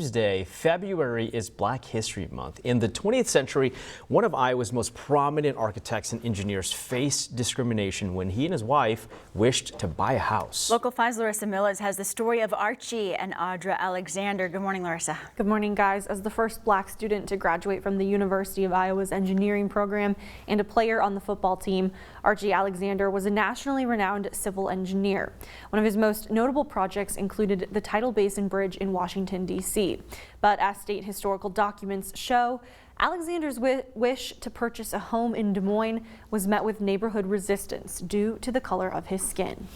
Tuesday, February is Black History Month. In the 20th century, one of Iowa's most prominent architects and engineers faced discrimination when he and his wife wished to buy a house. Local 5's Larissa Millers has the story of Archie and Audra Alexander. Good morning, Larissa. Good morning, guys. As the first Black student to graduate from the University of Iowa's engineering program and a player on the football team, Archie Alexander was a nationally renowned civil engineer. One of his most notable projects included the Tidal Basin Bridge in Washington, D.C. But as state historical documents show, Alexander's wish to purchase a home in Des Moines was met with neighborhood resistance due to the color of his skin.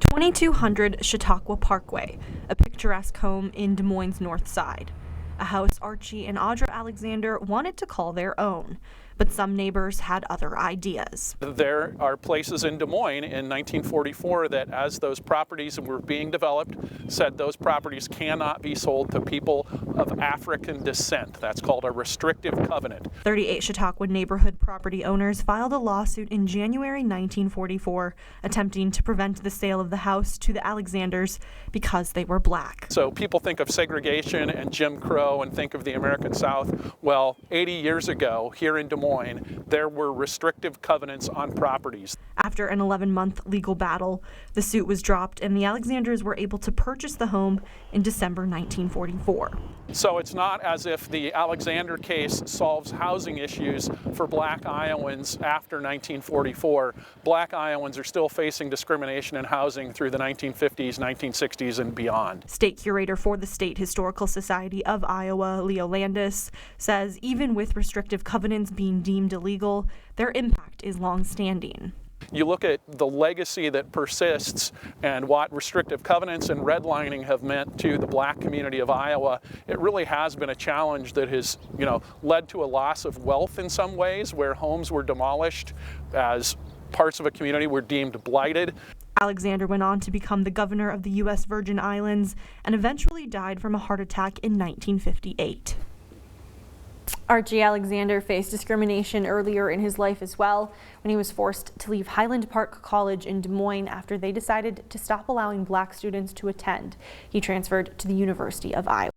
2200 Chautauqua Parkway, a picturesque home in Des Moines' north side. A house Archie and Audra Alexander wanted to call their own, but some neighbors had other ideas. There are places in Des Moines in 1944 that, as those properties were being developed, said those properties cannot be sold to people of African descent. That's called a restrictive covenant. 38 Chautauqua neighborhood property owners filed a lawsuit in January 1944, attempting to prevent the sale of the house to the Alexanders because they were Black. So people think of segregation and Jim Crow and think of the American South. Well, 80 years ago, here in Des Moines, there were restrictive covenants on properties. After an 11-month legal battle, the suit was dropped and the Alexanders were able to purchase the home in December 1944. So it's not as if the Alexander case solves housing issues for Black Iowans after 1944. Black Iowans are still facing discrimination in housing through the 1950s, 1960s, and beyond. State curator for the State Historical Society of Iowa, Leo Landis, says even with restrictive covenants being deemed illegal, their impact is long-standing. You look at the legacy that persists and what restrictive covenants and redlining have meant to the Black community of Iowa, it really has been a challenge that has, led to a loss of wealth in some ways, where homes were demolished as parts of a community were deemed blighted. Alexander went on to become the governor of the U.S. Virgin Islands and eventually died from a heart attack in 1958. Archie Alexander faced discrimination earlier in his life as well, when he was forced to leave Highland Park College in Des Moines after they decided to stop allowing Black students to attend. He transferred to the University of Iowa.